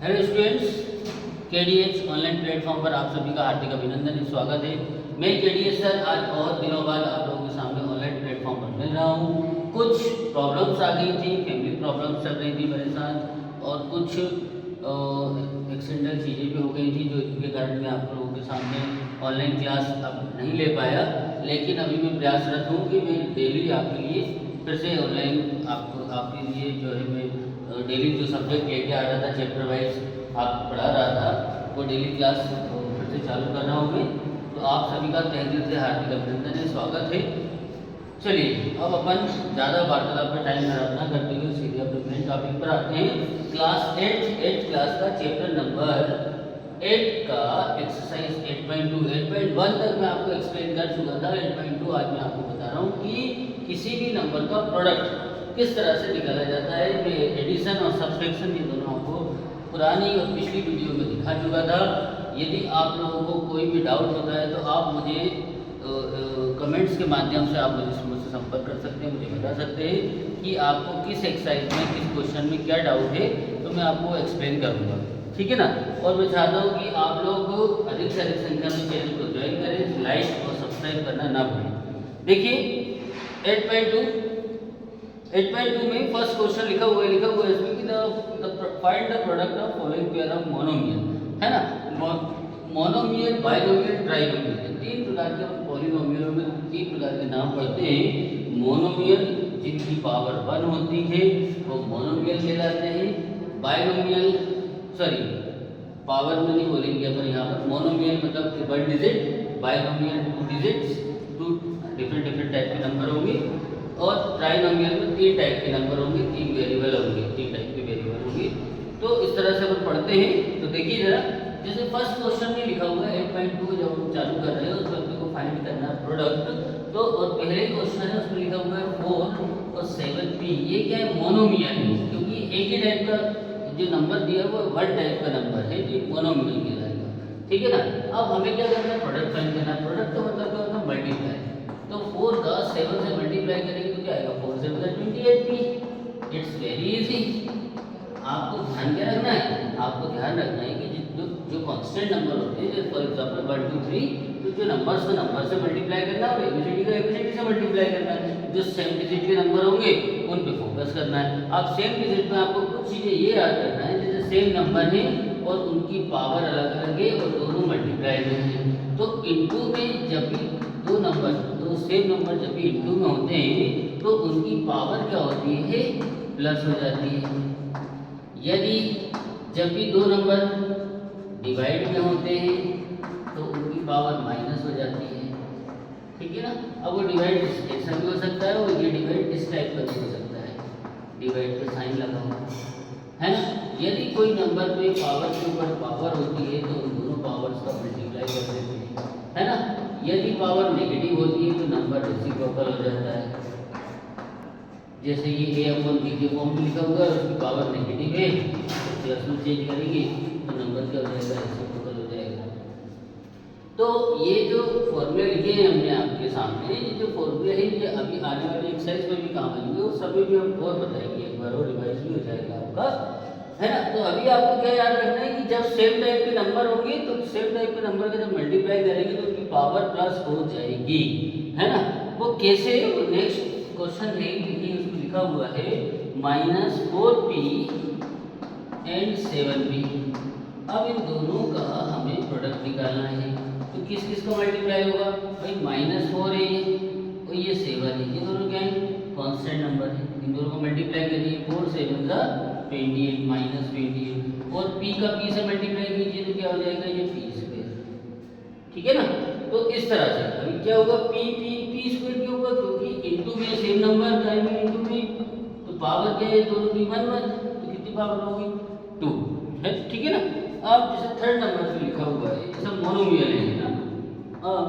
Hello students, KDS online platform पर आप सभी का हार्दिक अभिनंदन स्वागत है। मैं केडीएस सर आज बहुत दिनों बाद आप लोगों के सामने ऑनलाइन प्लेटफॉर्म पर मिल रहा हूँ। कुछ प्रॉब्लम्स आ गई थी, फैमिली प्रॉब्लम्स चल रही थी मेरे साथ, और कुछ एक्सीडेंटल चीज़ें भी हो गई थी जो इनके कारण मैं आप लोगों के सामने ऑनलाइन क्लास अब नहीं ले पाया। लेकिन अभी मैं प्रयासरत हूँ कि मैं डेली आपके लिए फिर से ऑनलाइन आपके लिए जो है मैं डेली जो सब्जेक्ट लेके आ रहा था, चैप्टर वाइज आपको पढ़ा रहा था, वो डेली क्लास फिर से चालू कर रहा हूँ मैं। तो आप सभी का तहे दिल से हार्दिक अभिनंदन है, स्वागत है। चलिए अब अपन ज़्यादा वार्तालाप पर टाइम खराब ना करते हुए सीधे अपने मेन टॉपिक पर आते हैं। क्लास 8 क्लास का चैप्टर नंबर 8 का एक्सरसाइज 8.2 8.1 तक मैं आपको एक्सप्लेन कर चुका था। 8.2 आज मैं आपको बता रहा हूँ कि किसी भी नंबर का प्रोडक्ट किस तरह से निकाला जाता है। मैं एडिशन और सब्सट्रैक्शन ये दोनों आपको पुरानी और पिछली वीडियो में दिखा चुका था। यदि आप लोगों को कोई भी डाउट होता है तो आप मुझे कमेंट्स के माध्यम से आप मुझसे संपर्क कर सकते हैं, मुझे बता सकते हैं कि आपको किस एक्सरसाइज में किस क्वेश्चन में क्या डाउट है, तो मैं आपको एक्सप्लेन करूँगा, ठीक है ना। और मैं चाहता हूँ कि आप लोग अधिक से अधिक संख्या में चैनल को ज्वाइन करें, लाइक और सब्सक्राइब करना ना भूलें। देखिए 8.2 में फर्स्ट क्वेश्चन लिखा हुआ है इसमें कि find the product of following pair of monomial, है ना। मोनोमियल, बाइनोमियल, ट्राइनोमियल, तीन प्रकार के पॉलिनोमियलों में तीन प्रकार के नाम पढ़ते हैं। मोनोमियल जिनकी पावर 1 होती है वो मोनोमियल कहलाते हैं। बाइनोमियल पावर में नहीं बोलेंगे अपन यहाँ पर। मोनोमियल मतलब 1 digit, binomial 2 digits, 2 different type के नंबर होंगे। और ट्राइनोमियल में 3 टाइप के नंबर होंगे, 3 वेरिएबल होंगे, 3 टाइप के वेरिएबल होंगे। तो इस तरह से अपन पढ़ते हैं। तो देखिए जरा, जैसे फर्स्ट क्वेश्चन में लिखा हुआ है 8.2 जब हम चालू कर रहे हैं उस वक्त को फाइंड करना है प्रोडक्ट। तो और पहले क्वेश्चन है उसमें लिखा हुआ है 4 और 7p। ये क्या है? मोनोमियल है, क्योंकि एक ही टाइप का जो नंबर दिया है वो 1 टाइप का नंबर है, जो मोनोमियल कहलाएगा, ठीक है ना। अब हमें क्या करना है? प्रोडक्ट फाइंड करना है। प्रोडक्ट का मतलब क्या होता है? मल्टीप्लाई। तो 4 का 7 से मल्टीप्लाई करेंगे तो क्या आएगा? 4 7 28p। It's very easy. आपको ध्यान क्या रखना है? आपको ध्यान रखना है कि जो कांस्टेंट नंबर होते हैं, जैसे फॉर एग्जांपल 1 2 3, तो जो नंबर से मल्टीप्लाई करना है और एबीसीडी का एबीसीडी से मल्टीप्लाई करना है। जो सेम डिजिट के नंबर होंगे उन पे फोकस करना है। अब सेम डिजिट में आपको कुछ चीज़ें ये याद करना है, जैसे सेम नंबर है और उनकी पावर अलग अलग है और दोनों मल्टीप्लाई में है। तो इनटू में जब भी दो सेम नंबर जब भी इनटू में होते हैं तो उनकी पावर क्या होती है? प्लस हो जाती है। यदि जब भी दो नंबर डिवाइड में होते हैं तो उनकी पावर माइनस हो जाती है, ठीक है ना। अब वो डिवाइड ऐसा भी हो सकता है और ये डिवाइड इस टाइप का भी हो सकता है, डिवाइड का साइन लगा हुआ है ना। यदि कोई नंबर पे पावर के ऊपर पावर होती है तो उन दोनों पावर्स का मल्टीप्लाई कर देते हैं, है ना। यदि पावर नेगेटिव होती है तो नंबर रेसिप्रोकल हो जाता है। जैसे ये a/b के फॉर्म में लिखा हुआ है, उसकी पावर नेगेटिव है, तो प्लस में चेंज करेंगे तो नंबर क्या हो जाएगा? रेसिप्रोकल हो जाएगा। तो ये जो फॉर्मूले लिखे हैं हमने आपके सामने, ये जो फॉर्मूले हैं ये अभी आने वाली एक्सरसाइज में भी काम आएंगे और सभी भी हम और बताएंगे एक बार, और रिवाइज भी हो जाएगा आपका, है ना। तो अभी आपको क्या याद रखना है कि जब सेम टाइप के नंबर होंगे तो सेम टाइप के नंबर का जब मल्टीप्लाई करेंगे तो उनकी पावर प्लस हो जाएगी, है ना। वो कैसे? वो नेक्स्ट क्वेश्चन है, देखिए उसमें लिखा हुआ है -4p एंड 7p। अब इन दोनों का हमें प्रोडक्ट निकालना है। तो किस किस का मल्टीप्लाई होगा भाई? -4 है ये और ये 7 है, ये दोनों क्या है? कांस्टेंट नंबर है। इन दोनों को मल्टीप्लाई करिए, 4 7 का 28 -28, और p का p से मल्टीप्लाई कीजिए तो क्या हो जाएगा? ये p², ठीक है ना। तो इस तरह से अभी क्या होगा? p² क्यों होगा? क्योंकि इनटू में सेम नंबर, टाइम में इनटू में, तो पावर क्या है दोनों की? 1 1, तो कितनी पावर होगी? 2 है, ठीक है ना। अब जैसे थर्ड नंबर पे लिखा हुआ है, ये सब मोनोमियल है ना। अब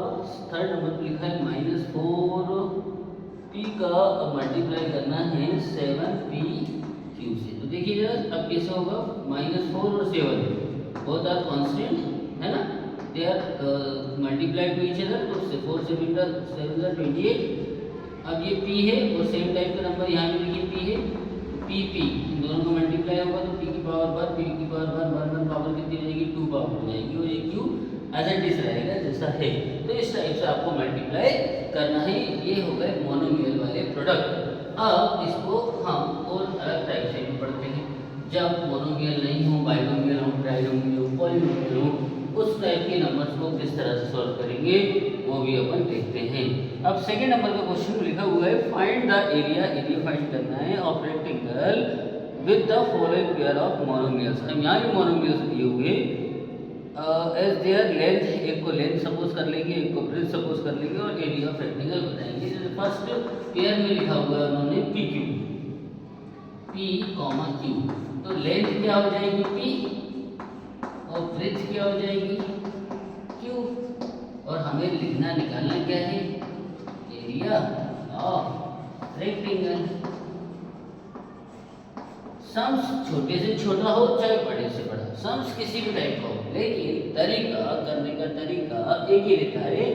थर्ड नंबर पे लिखा है -4p का मल्टीप्लाई करना है 7p³ से। तो देखिए जरा अब कैसे होगा? -4 और 7 बोथ आर कांस्टेंट, है ना। They are multiply to each other, तो 4 7 28। अब ये p है और सेम टाइप का नंबर यहाँ पे देखिए p है, p इन दोनों को मल्टीप्लाई होगा तो p की पावर 1 p की पावर 1 1 क्यूब आउट हो जाएगी और ये क्यूब एज इट इज रहेगा जैसा है। तो इस टाइप से आपको मल्टीप्लाई करना है। ये हो गए मोनोमियल वाले प्रोडक्ट। अब इसको हम और अलग टाइप से भी पढ़ते हैं। जब मोनोमियल नहीं हो, बाइनोमियल हो, ट्राइनोमियल हो, पॉलिनोमियल हो, उस टाइप के नंबर्स को किस तरह से सॉल्व करेंगे वो भी अपन देखते हैं। अब सेकंड नंबर का क्वेश्चन लिखा हुआ है find the area. Area find करना है of rectangle with the following pair of monomials. हम यहाँ भी मोनोमियल्स दिए हुए एज देयर लेंथ, एक को लेंथ सपोज कर लेंगे, एक को ब्रेथ सपोज कर लेंगे और एरिया ऑफ रेक्टेंगल बताएंगे। जैसे फर्स्ट पेयर में लिखा हुआ है उन्होंने P Q, P comma Q, तो लेंथ क्या हो जाएगी पी और ब्रेथ क्या हो जाएगी क्यू, और हमें लिखना निकालना क्या है एरिया ऑफ रेक्टेंगल। सम्स छोटे से छोटा हो चाहे बड़े से बड़ा, सम्स किसी भी टाइप का हो, लेकिन तरीका करने का तरीका एक ही रहता है।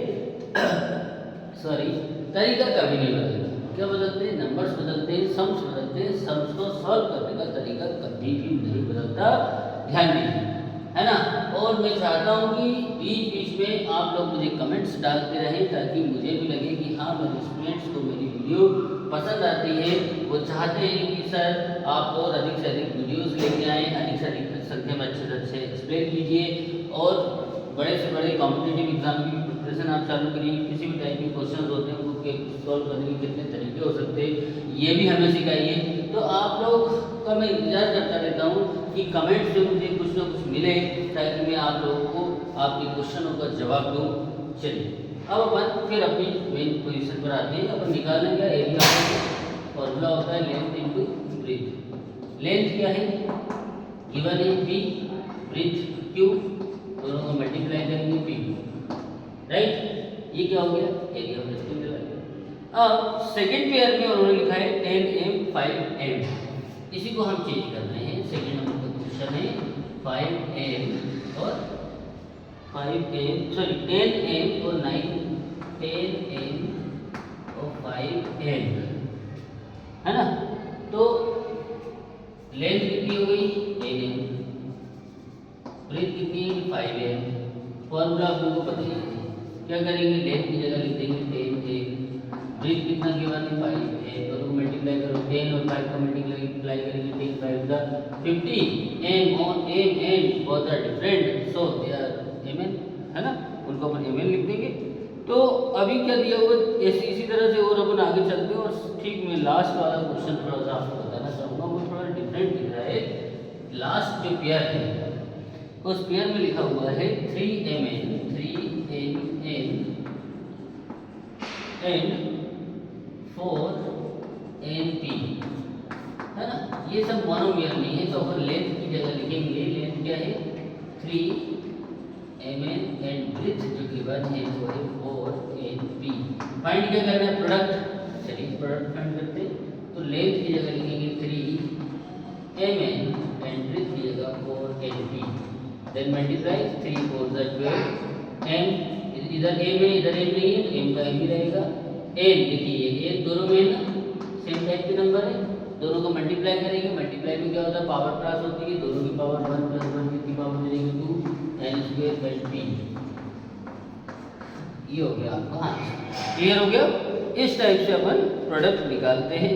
तरीका कभी नहीं बदलता। क्या बदलते हैं? नंबर्स बदलते हैं, सम्स बदलते हैं, सम्स को सॉल्व करने का तरीका कभी भी नहीं बदलता। ध्यान दीजिए, है ना। और मैं चाहता हूँ कि बीच बीच में आप लोग मुझे कमेंट्स डालते रहें ताकि मुझे भी लगे कि हाँ मेरे स्टूडेंट्स को मेरी वीडियो पसंद आती है। वो चाहते हैं कि सर आप और अधिक से अधिक वीडियोस लेके आएँ, अधिक से अधिक संख्या में अच्छे से अच्छे एक्सप्लेन कीजिए और बड़े से बड़े कॉम्पिटिटिव एग्जाम की प्रिपरेशन आप चालू करिए। किसी भी टाइप के क्वेश्चन होते हैं उनको सॉल्व करने के कितने तरीके हो सकते हैं ये भी हमें सिखाइए। तो आप लोग का मैं इंतजार करता रहता हूँ कि कमेंट्स से मुझे कुछ ना कुछ मिले ताकि मैं आप लोगों को आपके क्वेश्चनों का जवाब दूँ। चलिए अब अपन फिर अपनी मेन पोजीशन पर आते हैं। अपन निकालने का एरिया फॉर्मूला होता है लेंथ इनटू ब्रेथ। लेंथ क्या है गिवन है पी, ब्रेथ क्यू, दोनों को मल्टीप्लाई करेंगे पी, राइट। ये क्या हो गया एरिया ऑफ रेक्टेंगल। अब सेकंड पेयर में उन्होंने लिखा है 10m 5m। इसी को हम चेंज कर रहे हैं। सेकंड नंबर का क्वेश्चन है 5m और 5m सॉरी 10m और 10m और 5m, है ना। तो लेंथ कितनी हो गई 10m, ब्रेथ कितनी है 5m। फॉर्मूला आप लोगों को पता है, क्या करेंगे लेंथ की जगह लिख देंगे 10m, ब्रेथ कितना गिवन है 5m, दोनों को मल्टीप्लाई करो 10 और 5 का मल्टीप्लाई करेंगे 10 5 the 50, m on m and both are different so they are mn, है ना, उनको अपन mn लिख देंगे। तो अभी क्या दिया हुआ इसी तरह से और अपन आगे चलते हैं। और ठीक मैं लास्ट वाला क्वेश्चन थोड़ा सा आपको बताना चाहूँगा, वो थोड़ा डिफरेंट दिख रहा है। लास्ट जो पेयर है उस पेयर में लिखा हुआ है 3mn and 4np, है ना। ये सब मोनोमियल नहीं है तो अपन लेंथ की जगह लिखेंगे लेंथ क्या है 3mn एंड ब्रेथ जो गिवन है वो है 4np। फाइंड क्या करना है प्रोडक्ट। चलिए प्रोडक्ट फाइंड करते हैं। तो लेंथ की जगह लिखेंगे 3mn एंड ब्रेथ की जगह 4np, देन मल्टीप्लाई 3 4 12 m, इधर m है इधर m नहीं है तो m का m ही रहेगा। n देखिए ये दोनों में ना सेम टाइप के नंबर है, दोनों को मल्टीप्लाई करेंगे। मल्टीप्लाई में क्या होता है पावर क्रॉस होती है, दोनों की पावर 1 + 1 कितनी पावर मिलेगी 2 n² + p। ये हो गया आपका आंसर। क्लियर हो गया। इस टाइप से अपन प्रोडक्ट निकालते हैं।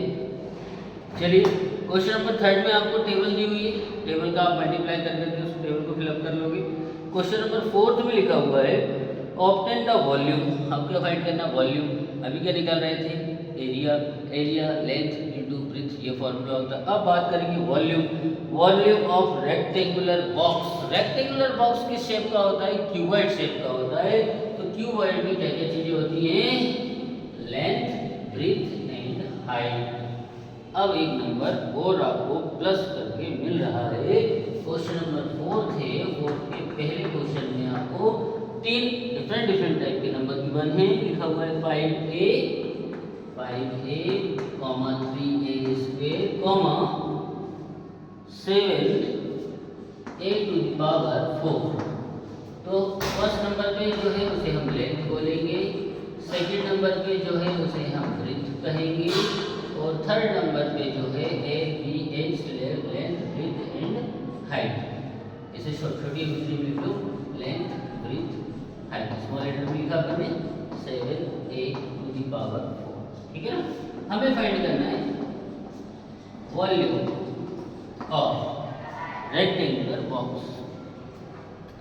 चलिए क्वेश्चन नंबर 3 में आपको टेबल दी हुई है, टेबल का आप मल्टीप्लाई करके उस टेबल को फिलअप कर लोगे। क्वेश्चन नंबर 4 में लिखा हुआ है ऑब्टेन द वॉल्यूम। अब क्या फाइंड करना वॉल्यूम। अभी क्या निकाल रहे थे एरिया लेंथ इनटू ब्रेथ, ये फॉर्मूला होता है। अब बात करेंगे volume of rectangular box. Rectangular box किस शेप का होता है क्यूबॉइड शेप का होता है। तो क्यूबॉइड में क्या क्या चीजें होती हैं लेंथ ब्रेथ एंड हाइट। अब एक नंबर और आपको प्लस करके मिल रहा है। क्वेश्चन नंबर 4 थे, 4 के पहले क्वेश्चन में आपको 3 डिफरेंट टाइप के नंबर गिवन है। लिखा हुआ है 5a 3a² 7a⁴। तो फर्स्ट नंबर पे जो है उसे हम लेंथ बोलेंगे, सेकंड नंबर पे जो है उसे हम ब्रेथ कहेंगे और थर्ड नंबर पे जो है a b h length breadth and height. इसे छोटी एबीसीडी में लिख लो, length, breadth, height. Small letter में लिखा आपने 7a⁴, ठीक है ना। हमें फाइंड करना है volume of rectangular box,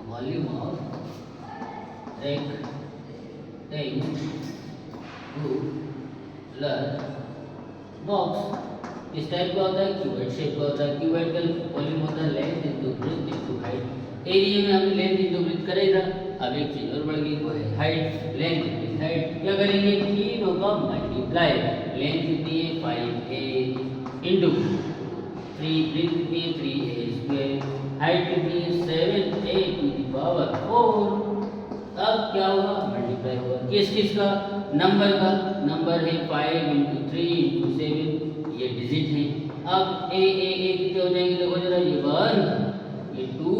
volume of rectangular box. इस टाइप का होता है, क्यूबॉइड शेप का होता है। क्यूबॉइड का वॉल्यूम होता है length into breadth into height. Area में हमने लेंथ इंटू ब्रेथ करा ही था, अब एक चीज और बढ़ गई, वो है हाइट। लेंथ इंटू हाइट क्या करेंगे, तीनों का मल्टीप्लाई। लेंथ कितनी है 5a इंटू 3, ब्रेथ कितनी है 3a², हाइट कितनी है 7a⁴। अब क्या होगा, मल्टीप्लाई होगा किस का, नंबर का। नंबर है 5 इंटू 3 इंटू 7, ये डिजिट है। अब ए कितने हो जाएंगे, देखो जरा, ये 1, ये 2,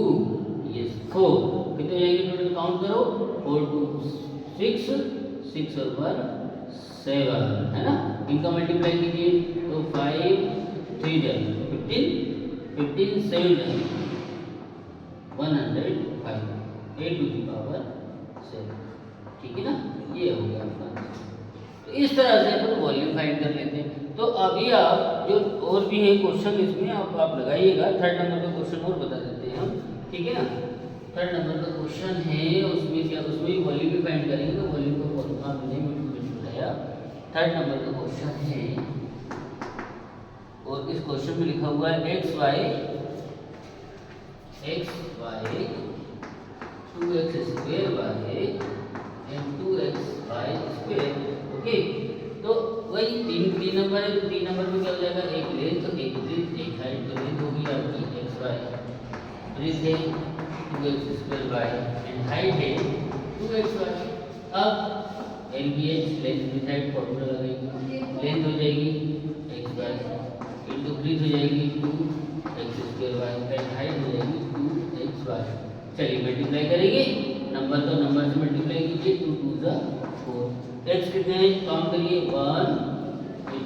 ये 4, कितने हो जाएंगे टोटल, काउंट करो, 4 2 6, 6 और 1 7, है ना। इनका मल्टीप्लाई कीजिए तो 5 3 15, 15 7 105, a⁴ 7, ठीक है ना। ये हो गया आपका। तो इस तरह से अपन वॉल्यूम फाइंड कर लेते हैं। तो अभी आप जो और भी है क्वेश्चन इसमें आप लगाइएगा। थर्ड नंबर का क्वेश्चन और बता देते हैं हम, ठीक है ना। थर्ड नंबर का क्वेश्चन है, उसमें क्या, उसमें भी वॉल्यूम भी फाइंड करेंगे। तो वॉल्यूम का फॉर्मूला हमने बताया। थर्ड नंबर का क्वेश्चन है और इस क्वेश्चन में लिखा हुआ है x y 2x² y and 2xy²। Okay, तो वही तीन नंबर है। तो 3 नंबर में क्या हो जाएगा, एक लेंथ, एक ब्रीथ, एक हाइट। तो लेंथ होगी आपकी xy, ब्रीथ है 2x² y एंड हाइट है 2xy। अब LBH length breadth height formula लगाएंगे। लेंथ हो जाएगी xy इंटू ब्रीथ हो जाएगी 2x² y एंड हाइट हो जाएगी 2xy। चलिए मल्टीप्लाई करेंगे, नंबर तो नंबर से मल्टीप्लाई कीजिए, 2 2 4। x कितने हैं, काउंट करिए, 1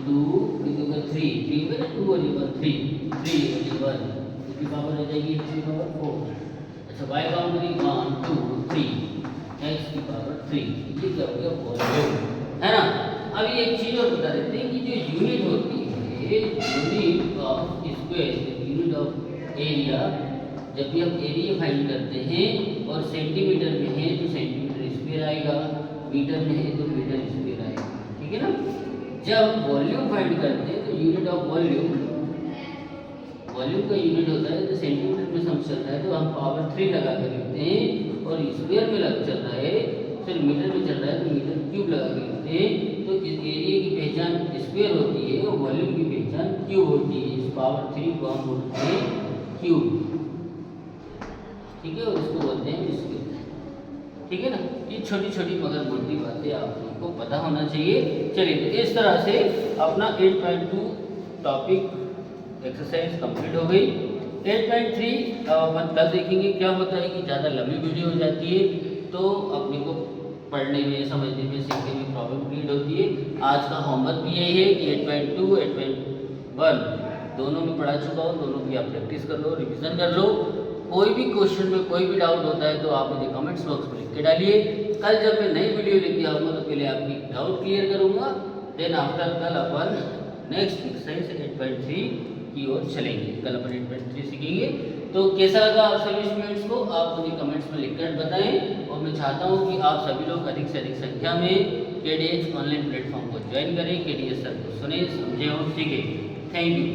2 कितने 3 3 में 2 और 1 3 3 और 1, इसकी पावर हो जाएगी x की पावर 4। अच्छा y काउंट करिए 1 2 3 x की पावर 3। ये क्या हो गया, वॉल्यूम, है ना। अभी एक चीज और बता देते हैं कि जो यूनिट होती है, unit of square, unit of area, जब भी हम एरिया फाइंड करते हैं और सेंटीमीटर में है तो सेंटीमीटर स्क्वायर आएगा, मीटर में है तो मीटर स्क्वायर आएगा, ठीक है ना। जब वॉल्यूम फाइंड करते हैं तो यूनिट ऑफ वॉल्यूम का यूनिट होता है, तो सेंटीमीटर में सम चल रहा है तो हम पावर 3 लगा कर लिखते हैं, और स्क्वायर में चल रहा है, फिर मीटर में चल रहा है तो मीटर क्यूब लगा के लिखते हैं। तो इस एरिया की पहचान स्क्वायर होती है और वॉल्यूम की पहचान क्यूब होती है। इस पावर 3 को हम बोलते हैं क्यूब, ठीक है, और इसको बोलते हैं स्क्वायर, ठीक है ना। ये छोटी छोटी मगर मोटी बातें आप लोगों को पता होना चाहिए। चलिए, तो इस तरह से अपना 8.2 टॉपिक एक्सरसाइज कंप्लीट हो गई। 8.3 अपन कल देखेंगे। क्या होता है कि ज़्यादा लंबी वीडियो हो जाती है तो अपने को पढ़ने में, समझने में, सीखने में प्रॉब्लम क्रिएट होती है। आज का होमवर्क भी यही है कि 8.2 8.1 दोनों में पढ़ा चुका हो, दोनों की आप प्रैक्टिस कर लो, रिविज़न कर लो। कोई भी क्वेश्चन में कोई भी डाउट होता है तो आप मुझे कमेंट्स बॉक्स में लिख के डालिए। कल जब मैं नई वीडियो लेके आऊँगा तो पहले आपकी डाउट क्लियर करूँगा, देन आफ्टर कल अपन नेक्स्ट एक्सरसाइज 8.3 की ओर चलेंगे। कल अपन 8.3 सीखेंगे। तो कैसा लगा आप सभी स्टूडेंट्स को, आप मुझे कमेंट्स में लिखकर बताएं। और मैं चाहता हूँ कि आप सभी लोग अधिक से अधिक संख्या में KDH ऑनलाइन प्लेटफॉर्म को ज्वाइन करें, KDH सर को सुने, समझें और सीखें। Thank you.